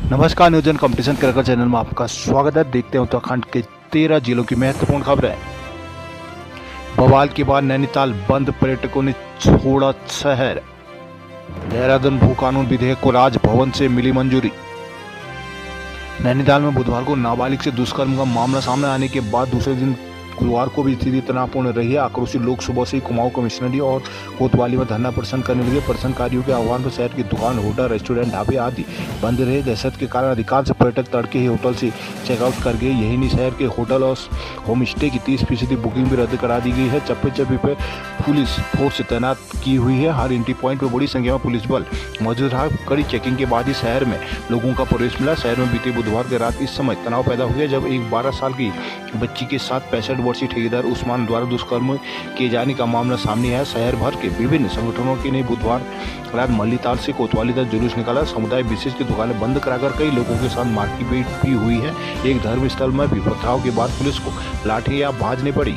नमस्कार, न्यूजन competition cricket channel में आपका स्वागत है। देखते हैं उत्तराखंड के 13 जिलों की महत्वपूर्ण खबरें। बवाल के बाद नैनीताल बंद, पर्यटकों ने छोड़ा शहर। देहरादून भू कानून विधेयक को राजभवन से मिली मंजूरी। नैनीताल में बुधवार को नाबालिग से दुष्कर्म का मामला सामने आने के बाद दूसरे दिन गुरुवार को भी स्थिति तनावपूर्ण रही है। आक्रोशित लोग सुबह से ही कुमाऊं कमिश्नरी और कोतवाली में धरना प्रदर्शन करने लगे। प्रदर्शनकारियों के आह्वान पर शहर की दुकान, होटल, रेस्टोरेंट, ढाबे आदि बंद रहे। दहशत के कारण अधिकांश पर्यटक तड़के ही होटल से चेकआउट कर गए। यही नहीं, शहर के होटल और होम स्टे की 30% बुकिंग भी रद्द करा दी गई है। चप्पे चप्पे पर पुलिस फोर्स तैनात की हुई है। हर एंट्री पॉइंट पर बड़ी संख्या में पुलिस बल मौजूद रहा। कड़ी चेकिंग के बाद ही शहर में लोगों का प्रवेश मिला। शहर में बीते बुधवार की रात इस समय तनाव पैदा हुआ जब एक 12 साल की बच्ची के साथ 65 वर्षीय ठेकेदार उस्मान द्वारा दुष्कर्म किए जाने का मामला सामने आया। शहर भर के विभिन्न संगठनों के ने बुधवार रात मल्लीताल से कोतवाली तक जुलूस निकाला। समुदाय विशेष की दुकानें बंद कराकर कई लोगों के साथ मारपीट भी हुई है। एक धर्म स्थल में भी पथराव के बाद पुलिस को लाठियां भाजनी पड़ी।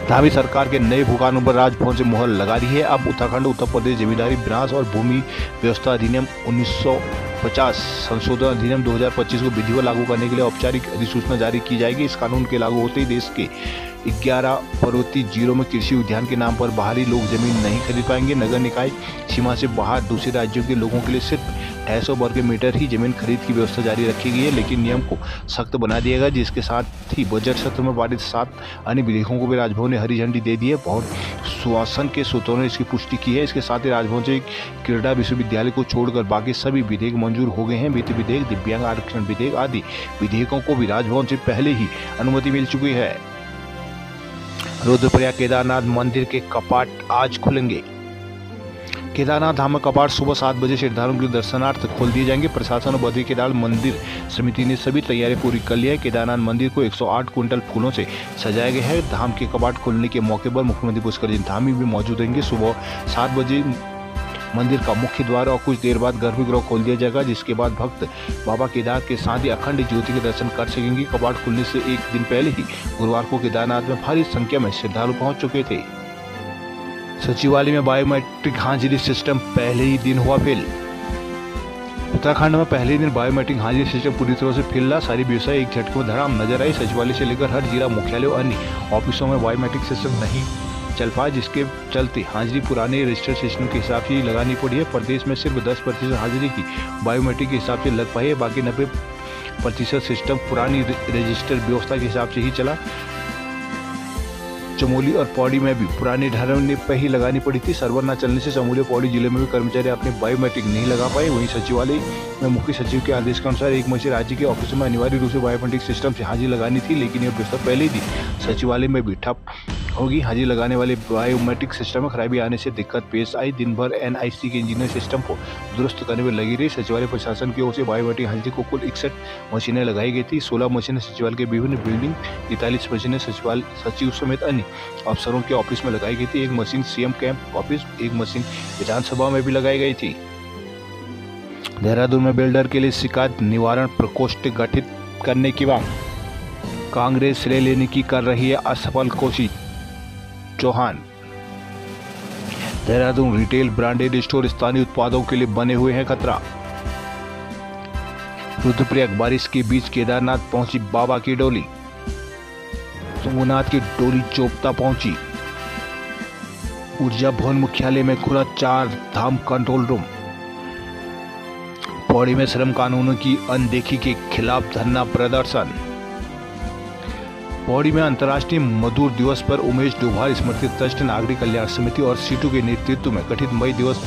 धामी सरकार के नए भू कानून पर राजभवन से मुहर लगा रही है। अब उत्तराखंड उत्तर प्रदेश जमींदारी, विनाश और भूमि व्यवस्था अधिनियम 1950 संशोधन अधिनियम 2025 को विधिवत लागू करने के लिए औपचारिक अधिसूचना जारी की जाएगी। इस कानून के लागू होते ही देश के 11 पर्वतीय जिलों में कृषि उद्यान के नाम पर बाहरी लोग जमीन नहीं खरीद पाएंगे। नगर निकाय सीमा से बाहर दूसरे राज्यों के लोगों के लिए सिर्फ 250 वर्ग मीटर ही जमीन खरीद की व्यवस्था जारी रखी गई है, लेकिन नियम को सख्त बना दिया गया। जिसके साथ ही बजट सत्र में पारित 7 अन्य विधेयकों को भी राजभवन ने हरी झंडी दे दी है। बहुत सुशासन के सूत्रों ने इसकी पुष्टि की है। इसके साथ ही राजभवन से क्रीड़ा विश्वविद्यालय को छोड़कर बाकी सभी विधेयक मंजूर हो गए हैं। वित्त विधेयक, दिव्यांग आरक्षण विधेयक आदि विधेयकों को भी राजभवन से पहले ही अनुमति मिल चुकी है। रुद्रप्रयाग केदारनाथ मंदिर के कपाट आज खुलेंगे। केदारनाथ धाम में कपाट सुबह 7 बजे श्रद्धालुओं के दर्शनार्थ खोल दिए जाएंगे। प्रशासन और बद्री केदार मंदिर समिति ने सभी तैयारियां पूरी कर ली है। केदारनाथ मंदिर को 108 क्विंटल फूलों से सजाया गया है। धाम के कपाट खुलने के मौके पर मुख्यमंत्री पुष्कर धामी भी मौजूद रहेंगे। सुबह 7 बजे मंदिर का मुख्य द्वार और कुछ देर बाद गर्भगृह खोल दिया जाएगा, जिसके बाद भक्त बाबा केदार के साथ ही अखंड ज्योति के दर्शन कर सकेंगे। कपाट खुलने से एक दिन पहले ही गुरुवार को केदारनाथ में भारी संख्या में श्रद्धालु पहुंच चुके थे। सचिवालय में बायोमेट्रिक हाजिरी सिस्टम पहले ही दिन हुआ फेल। उत्तराखंड में पहले ही दिन बायोमेट्रिक हाजिरी सिस्टम पूरी तरह से फेल रहा। सारी व्यवस्था एक झटके में धड़ाम नजर आई। सचिवालय से लेकर हर जिला मुख्यालय और अन्य ऑफिसों में बायोमेट्रिक सिस्टम नहीं चल पाया, जिसके चलते हाजिरी पुराने रजिस्टर सिस्टम के हिसाब से लगानी पड़ी है। प्रदेश में सिर्फ 10% हाजिरी की बायोमेट्रिक के हिसाब से लग पाई है। बाकी 90% सिस्टम पुरानी रजिस्टर व्यवस्था के हिसाब से ही चला। चमोली और पौड़ी में भी पुरानी ढांचे पर ही लगानी पड़ी थी। सर्वर न चलने से चमोली और पौड़ी जिले में भी कर्मचारी अपने बायोमेट्रिक नहीं लगा पाए। वहीं सचिवालय में मुख्य सचिव के आदेश के अनुसार 1 मई से राज्य के ऑफिसों में अनिवार्य रूप से बायोमेट्रिक सिस्टम से हाजिरी लगानी थी, लेकिन यह व्यवस्था पहले ही थी। सचिवालय में भी ठप होगी। हाजिरी लगाने वाले बायोमेट्रिक सिस्टम में खराबी आने से दिक्कत पेश आई। दिन भर NIC के इंजीनियर सिस्टम को दुरुस्त करने में लगी रही। सचिवालय प्रशासन की ओर से बायोमेट्रिक हाजिरी को कुल 61 मशीनें लगाई गई थी। 16 मशीनें सचिवालय के विभिन्न बिल्डिंग, 43 मशीनें सचिव समेत अन्य अफसरों के ऑफिस में लगाई गई थी। 1 machine CM camp office, 1 machine विधानसभा में भी लगाई गई थी। देहरादून में बिल्डर के लिए शिकायत निवारण प्रकोष्ठ गठित करने की मांग। कांग्रेस श्रेय लेने की कर रही है असफल कोशिश। Chauhan. Dehradun retail branded store स्थानीय उत्पादों के लिए बने हुए हैं खतरा। रुद्रप्रयाग बारिश के बीच केदारनाथ पहुंची बाबा की डोली। तुंगनाथ की डोली चोपता पहुंची। ऊर्जा भवन मुख्यालय में खुला 4 धाम कंट्रोल रूम। पौड़ी में श्रम कानूनों की अनदेखी के खिलाफ धरना प्रदर्शन। पौड़ी में अंतर्राष्ट्रीय मजदूर दिवस पर उमेश डोभाल स्मृति ट्रस्ट, नागरिक कल्याण समिति और सीटू के नेतृत्व में गठित मई दिवस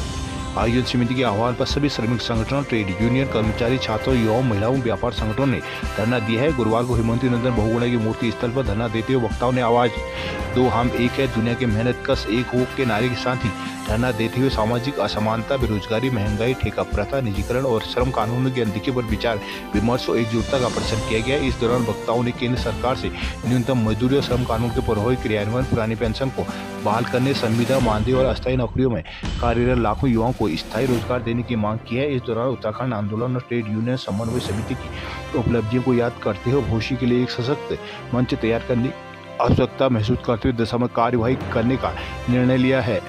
आयोजन समिति के आह्वान पर सभी श्रमिक संगठनों, ट्रेड यूनियन, कर्मचारी, छात्रों, युवाओं, महिलाओं, व्यापार संगठनों ने धरना दिया है। गुरुवार को हेमंती नंदन बहुगुणा की मूर्ति स्थल पर धरना देते हुए वक्ताओं ने आवाज दो हम एक है, दुनिया के मेहनत कश एक हो के नारे के साथ ही धरना देते हुए सामाजिक असमानता, बेरोजगारी, महंगाई, ठेका प्रथा, निजीकरण और श्रम कानूनों की अनदेखी पर विचार विमर्श और एकजुटता का प्रदर्शन किया गया। इस दौरान वक्ताओं ने केंद्र सरकार से न्यूनतम मजदूरी और श्रम कानून के प्रभावी क्रियान्वयन, पुरानी पेंशन को बहाल करने, संविदा, मानदेय और अस्थायी नौकरियों में कार्यरत लाखों युवाओं को स्थायी रोजगार देने की मांग की है। इस दौरान उत्तराखंड आंदोलन और ट्रेड यूनियन समन्वय समिति की उपलब्धियों को याद करते हुए भविष्य के लिए एक सशक्त मंच तैयार करने की आवश्यकता महसूस करते हुए दिशा में कार्यवाही करने का निर्णय लिया है।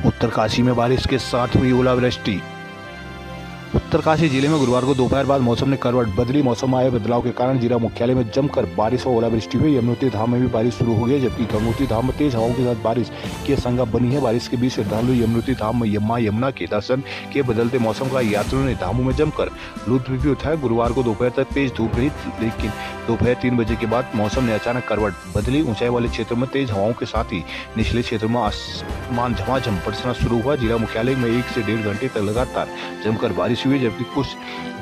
उत्तरकाशी में बारिश के साथ हुई ओलावृष्टि। उत्तरकाशी जिले में गुरुवार को दोपहर बाद मौसम ने करवट बदली। मौसम में आए बदलाव के कारण जिला मुख्यालय में जमकर बारिश और ओलावृष्टि हुई। यमुनोत्री धाम में भी बारिश शुरू हो गई, जबकि गंगोत्री धाम में तेज हवाओं के साथ बारिश की आशंका बनी है। बारिश के बीच श्रद्धालु यमुनोत्री धाम में मां यमुना के दर्शन के बदलते मौसम का यात्रियों ने धामों में जमकर लुत्फ भी उठाया। गुरुवार को दोपहर तक तेज धूप रही, लेकिन दोपहर 3 बजे के बाद मौसम ने अचानक करवट बदली। ऊंचाई वाले क्षेत्रों में तेज हवाओं के साथ ही निचले क्षेत्रों में आसमान झमाझम बरसना शुरू हुआ। जिला मुख्यालय में 1 से 1.5 घंटे तक लगातार जमकर बारिश हुई, जबकि कुछ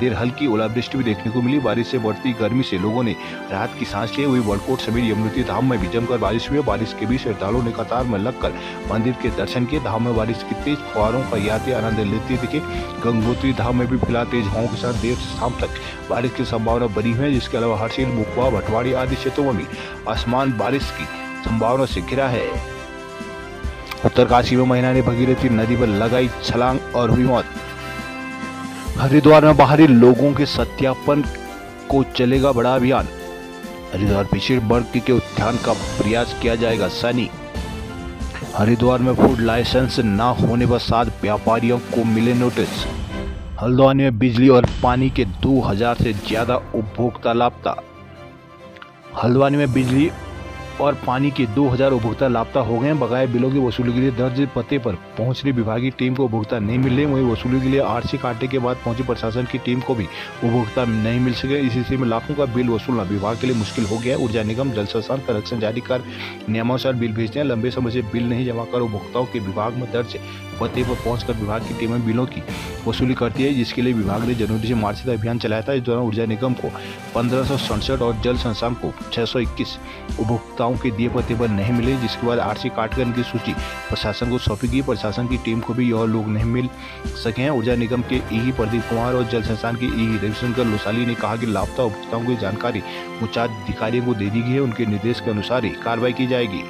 देर हल्की ओलावृष्टि भी देखने को मिली। बारिश से बढ़ती गर्मी से लोगों ने राहत की सांस ली। वही बड़कोट समेत यमुनोत्री धाम में भी जमकर बारिश हुई। बारिश के बीच श्रद्धालुओं ने कतार में लगकर मंदिर के दर्शन किए। धाम में बारिश की तेज फुहारों का यात्री आनंद लेते दिखे। गंगोत्री धाम में भी फिलहाल तेज हवाओं के साथ देर शाम तक बारिश की संभावना बनी है, जिसके अलावा हरसिल, मुखवा, भटवाड़ी आदि क्षेत्रों में भी आसमान बारिश की संभावना से घिरा है। उत्तरकाशी में महिला ने भगीरथी नदी पर लगाई छलांग और हुई मौत। हरिद्वार में बाहरी लोगों के सत्यापन को चलेगा बड़ा अभियान। हरिद्वार पिछड़े वर्ग के उत्थान का प्रयास किया जाएगा। सैनी हरिद्वार में फूड लाइसेंस न होने पर 7 व्यापारियों को मिले नोटिस। हल्द्वानी में बिजली और पानी के 2000 से ज्यादा उपभोक्ता लापता। हल्द्वानी में बिजली और पानी के 2000 उपभोक्ता लापता हो गए हैं। बकाया बिलों की वसूली के लिए दर्ज पते पर पहुंच रही विभागीय टीम को उपभोक्ता नहीं मिल रहे। वहीं वसूली के लिए आरसी काटने के बाद पहुंची प्रशासन की टीम को भी उपभोक्ता नहीं मिल सके। इसी स्थिति में लाखों का बिल वसूलना विभाग के लिए मुश्किल हो गया है। ऊर्जा निगम जल संस्थान कनेक्शन जारी कर नियमानुसार बिल भेजते हैं। लंबे समय से बिल नहीं जमा कर उपभोक्ताओं के विभाग में दर्ज पते पर पहुंचकर विभाग की टीमें बिलों की वसूली करती है, जिसके लिए विभाग ने जनवरी से मार्च तक अभियान चलाया था। इस दौरान ऊर्जा निगम को 1567 और जल संस्थान को 621 उपभोक्ताओं के दिए पते पर नहीं मिले, जिसके बाद आरसी काटकर इनकी सूची प्रशासन को सौंपी गई। प्रशासन की टीम को भी यह लोग नहीं मिल सके हैं। ऊर्जा निगम के ईई प्रदीप कुमार और जल संस्थान के ईई रविशंकर लोसाली ने कहा कि लापता उपभोक्ताओं की जानकारी उच्च अधिकारियों को दे दी गई है। उनके निर्देश के अनुसार ही कार्रवाई की जाएगी।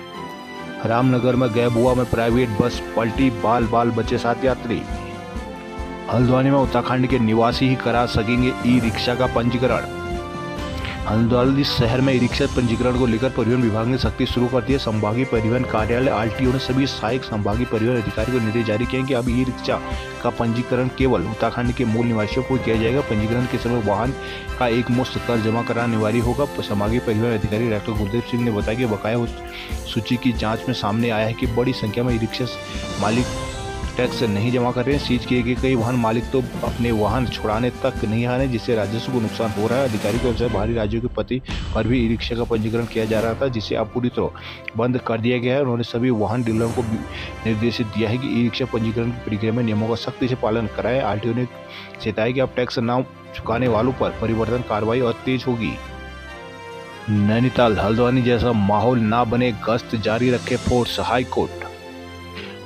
रामनगर में गैबुआ में प्राइवेट बस पलटी, बाल बचे 7 यात्री। हल्द्वानी में उत्तराखंड के निवासी ही करा सकेंगे ई रिक्शा का पंजीकरण। हल्द्वानी शहर में ई रिक्शा पंजीकरण को लेकर परिवहन विभाग ने सख्ती शुरू कर दी है। संभागीय परिवहन कार्यालय आरटीओ ने सभी सहायक संभागीय परिवहन अधिकारी को निर्देश जारी किए कि अब ई रिक्शा का पंजीकरण केवल उत्तराखंड के मूल निवासियों को किया जाएगा। पंजीकरण के समय वाहन का एक मुश्त कर जमा कराना अनिवार्य होगा। संभागीय परिवहन अधिकारी डॉक्टर गुरदेव सिंह ने बताया कि बकाया सूची की जांच में सामने आया है कि बड़ी संख्या में ई रिक्शा मालिक टैक्स नहीं जमा कर रहे हैं। सीज किए गए कई वाहन मालिक तो अपने वाहन छुड़ाने तक नहीं आ रहे, जिससे राजस्व को नुकसान हो रहा है। अधिकारी के अनुसार बाहरी राज्यों के पते पर भी ई रिक्शा का पंजीकरण किया जा रहा था, जिसे अब पूरी तरह बंद कर दिया गया है। उन्होंने सभी वाहन डीलरों को निर्देशित दिया है कि ई रिक्शा पंजीकरण की प्रक्रिया में नियमों का सख्ती से पालन कराएं। आरटीओ ने चेताया कि अब टैक्स न चुकाने वालों पर परिवर्तन कार्रवाई और तेज होगी। नैनीताल हल्द्वानी जैसा माहौल ना बने, गश्त जारी रखे फोर्स। हाई कोर्ट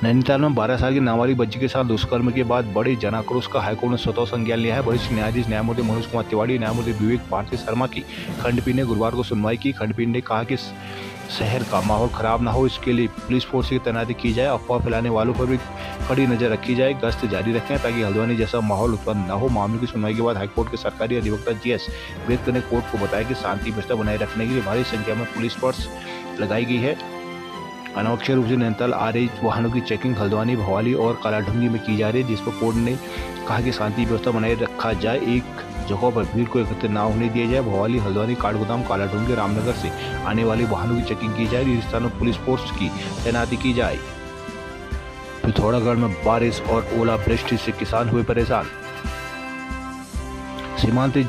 नैनीताल में 12 साल की नाबालिग बच्ची के साथ दुष्कर्म के बाद बड़े जनाक्रोश का हाईकोर्ट ने स्वतः संज्ञान लिया है। वरिष्ठ न्यायाधीश न्यायमूर्ति मनोज कुमार तिवारी, न्यायमूर्ति विवेक भारती शर्मा की खंडपीठ ने गुरुवार को सुनवाई की। खंडपीठ ने कहा कि शहर का माहौल खराब न हो, इसके लिए पुलिस फोर्स की तैनाती की जाए। अफवाह फैलाने वालों पर भी कड़ी नजर रखी जाए। गश्त जारी रखें ताकि हल्द्वानी जैसा माहौल उत्पन्न न हो। मामले की सुनवाई के बाद हाईकोर्ट के सरकारी अधिवक्ता जीएस वेद ने कोर्ट को बताया कि शांति व्यवस्था बनाए रखने के लिए भारी संख्या में पुलिस फोर्स लगाई गई है। अनावश्यक रूप से नैनीताल आ रही वाहनों की चेकिंग हल्द्वानी, भवाली और कालाढूंगी में की जा रही है, जिस पर कोर्ट ने कहा कि शांति व्यवस्था बनाए रखा जाए। एक जगहों पर भीड़ को एकत्रित न होने दिया जाए। भवाली, हल्द्वानी, काठगोदाम, कालाढूंगी, रामनगर से आने वाले वाहनों की चेकिंग की जाए। इस स्थानों पुलिस फोर्स की तैनाती की जाए। पिथौरागढ़ में बारिश और ओलावृष्टि से किसान हुए परेशान। सीमांत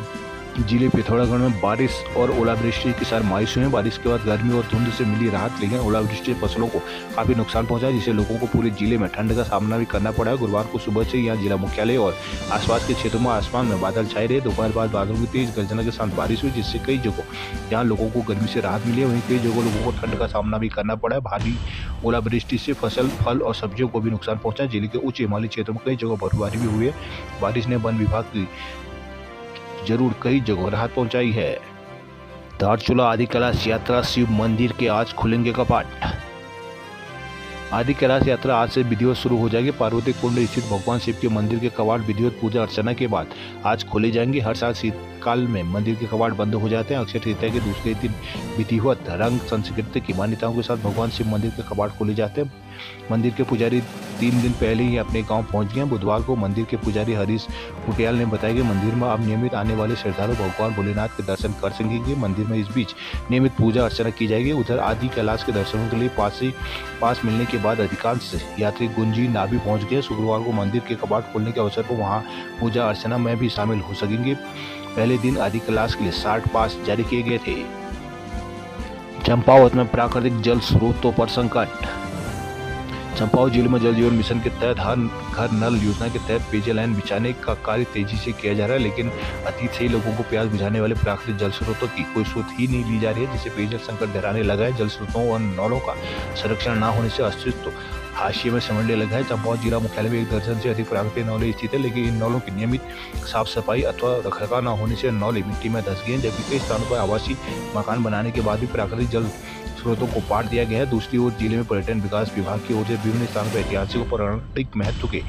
जिले पिथौरागढ़ में बारिश और ओलावृष्टि के साथ मायूस हुए। बारिश के बाद गर्मी और धुंध से मिली राहत, लेकिन ओलावृष्टि फसलों को काफी नुकसान पहुंचा, जिससे लोगों को पूरे जिले में ठंड का सामना भी करना पड़ा। गुरुवार को सुबह से यहां जिला मुख्यालय और आसपास के क्षेत्रों में आसमान में बादल छाए रहे। दोपहर बाद बादलों की तेज गर्जना के साथ बारिश हुई, जिससे कई जगहों जहाँ लोगों को गर्मी से राहत मिली है, वहीं कई जगहों लोगों को ठंड का सामना भी करना पड़ा। भारी ओलावृष्टि से फसल, फल और सब्जियों को भी नुकसान पहुंचा। जिले के उच्च हिमालयी क्षेत्रों में कई जगह बर्फबारी भी हुई है। बारिश ने वन विभाग की जरूर कई जगह राहत पहुंचाई है। धारचूला आदि कैलाश यात्रा शिव मंदिर के आज खुलेंगे कपाट। आदि कैलाश यात्रा आज से विधिवत शुरू हो जाएगी। पार्वती कुंड स्थित भगवान शिव के मंदिर के कवाट विधिवत पूजा अर्चना के बाद आज खोले जाएंगे। हर साल शीतकाल में मंदिर के कवाट बंद हो जाते हैं। अक्षय तृतीया के दूसरे दिन विधिवत रंग संस्कृति की मान्यताओं के साथ भगवान शिव मंदिर के कवाट खोले जाते हैं। मंदिर के पुजारी 3 दिन पहले ही अपने गांव पहुंच गए। बुधवार को मंदिर के पुजारी हरीश कुटियाल ने बताया कि मंदिर में अब नियमित आने वाले श्रद्धालु भगवान भोलेनाथ के दर्शन कर सकेंगे। मंदिर में इस बीच नियमित पूजा अर्चना की जाएगी। उधर आदि कैलाश के दर्शनों के लिए पास मिलने के बाद अधिकांश यात्री गुंजी नाभि पहुंच गए। शुक्रवार को मंदिर के कपाट खोलने के अवसर पर वहां पूजा अर्चना में भी शामिल हो सकेंगे। पहले दिन आदि कैलाश के लिए 60 पास जारी किए गए थे। चंपावत में प्राकृतिक जल स्रोतों पर संकट। चंपावत जिले में जल जीवन मिशन के तहत हर घर नल योजना के तहत पेयजल लाइन बिछाने का कार्य तेजी से किया जा रहा है, लेकिन अतीत से ही लोगों को प्यास बुझाने वाले प्राकृतिक जल स्रोतों की कोई स्रोत ही नहीं ली जा रही है, जिससे पेयजल संकट गहराने लगा है। जल स्रोतों और नलों का संरक्षण न होने से अस्तित्व हाशिए में समझने लगा है। चंपावत जिला मुख्यालय में 1 दर्जन से अधिक प्राकृतिक नौले स्थित है, लेकिन इन नौलों की नियमित साफ सफाई अथवा रखरखाव न होने से नौले मिट्टी में धंस गए हैं, जबकि कई स्थानों पर आवासीय मकान बनाने के बाद भी प्राकृतिक जल स्रोतों को पाट दिया गया है। दूसरी ओर जिले में पर्यटन विकास विभाग की ओर से विभिन्न स्थानों पर ऐतिहासिक और पौराणिक महत्व के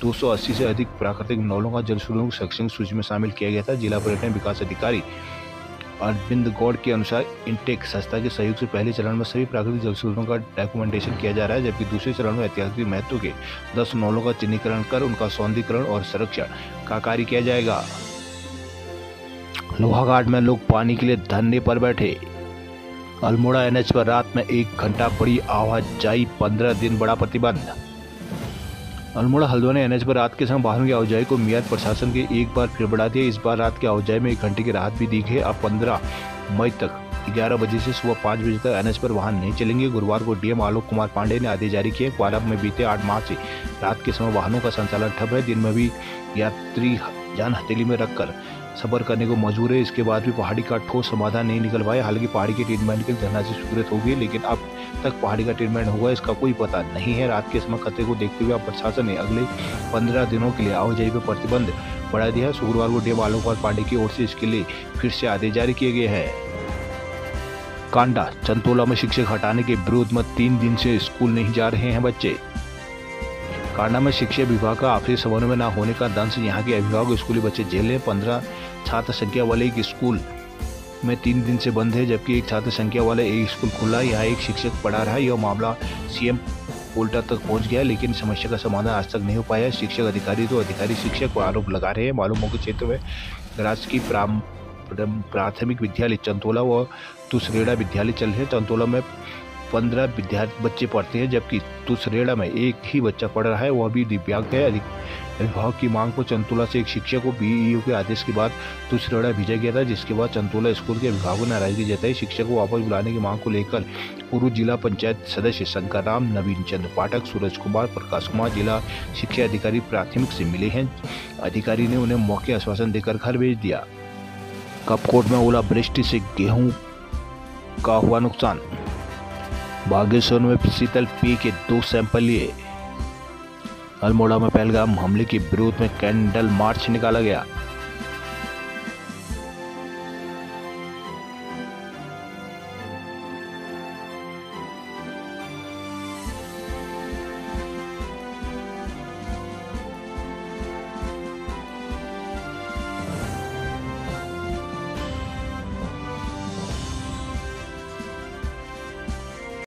280 से अधिक प्राकृतिक नौलों का जल स्रोतों की शैक्षणिक सूची में शामिल किया गया था। जिला पर्यटन विकास अधिकारी अरविंद गौड़ के अनुसार इंटेक संस्था के सहयोग से पहले चरण में सभी प्राकृतिक जल स्रोतों का डॉक्यूमेंटेशन किया जा रहा है, जबकि दूसरे चरण में ऐतिहासिक महत्व के 10 नौलों का चिन्हीकरण कर उनका सौंदर्यीकरण और संरक्षण का कार्य किया जाएगा। लोहाघाट में लोग पानी के लिए धरने पर बैठे। अल्मोड़ा एनएच पर रात में 1 घंटा बड़ी आवाजाही, 15 दिन बड़ा प्रतिबंध। अल्मोड़ा हल्द्वानी एनएच पर रात के समय वाहनों की आवाजाही को मियाद प्रशासन के एक बार फिर बढ़ा दिया। इस बार रात की आवाजाही में 1 घंटे की राहत भी दी गई। अब 15 मई तक 11 बजे से सुबह 5 बजे तक एनएच पर वाहन नहीं चलेंगे। गुरुवार को डीएम आलोक कुमार पांडे ने आदेश जारी किए। क्वालाब में बीते 8 मार्च से रात के समय वाहनों का संचालन ठप है। दिन में भी यात्री जान हथेली में रखकर सफर करने को मजबूर है। इसके बाद भी पहाड़ी का ठोस समाधान नहीं निकल पाया। हालांकि पहाड़ी के ट्रीटमेंट के लिए धनराशि स्वीकृत हो गई, लेकिन अब तक पहाड़ी का ट्रीटमेंट होगा इसका कोई पता नहीं है। रात के समय खतरे को देखते हुए अब प्रशासन ने अगले 15 दिनों के लिए आवाजाही पर प्रतिबंध बढ़ा दिया है। शुक्रवार को डीएम आलोक कुमार पांडे की ओर से इसके लिए फिर से आदेश जारी किए गए हैं। कांडा चंतोला में शिक्षक हटाने के विरोध में 3 दिन से स्कूल नहीं जा रहे हैं बच्चे। कांडा में शिक्षा विभाग का आपसी समन्वय न होने का दंश यहाँ के अभिभावक स्कूली बच्चे झेल रहे हैं। 15 छात्र संख्या वाले एक स्कूल में 3 दिन से बंद है, जबकि एक छात्र संख्या वाला एक स्कूल खुला है। यहाँ एक शिक्षक पढ़ा रहा है। यह मामला सीएम पोर्टल तक पहुंच गया, लेकिन समस्या का समाधान आज तक नहीं हो पाया। शिक्षक अधिकारी तो अधिकारी शिक्षक पर आरोप लगा रहे हैं। मालूम हो कि क्षेत्र में राजकीय प्राथमिक विद्यालय चंतोला व तुसरेड़ा विद्यालय चल रहे हैं। चंतोला में 15 बच्चे पढ़ते हैं, जबकि तुसरेड़ा में एक ही बच्चा पढ़ रहा है, वह भी दिव्यांग है। अभिभावक की मांग पर चंतोला से एक शिक्षक को बीईओ के आदेश के बाद तुसरेड़ा भेजा गया था, जिसके बाद चंतोला स्कूल के अभिभावकों ने नाराजगी जताई। शिक्षक को वापस बुलाने की मांग को लेकर पूर्व जिला पंचायत सदस्य शंकर राम, नवीन चंद्र पाठक, सूरज कुमार, प्रकाश कुमार जिला शिक्षा अधिकारी प्राथमिक से मिले हैं। अधिकारी ने उन्हें मौके आश्वासन देकर घर भेज दिया। कपकोट में ओलावृष्टि से गेहूं का हुआ नुकसान। बागेश्वर में शीतल पी के 2 सैंपल लिए। अल्मोड़ा में पहलगाम हमले के विरोध में कैंडल मार्च निकाला गया।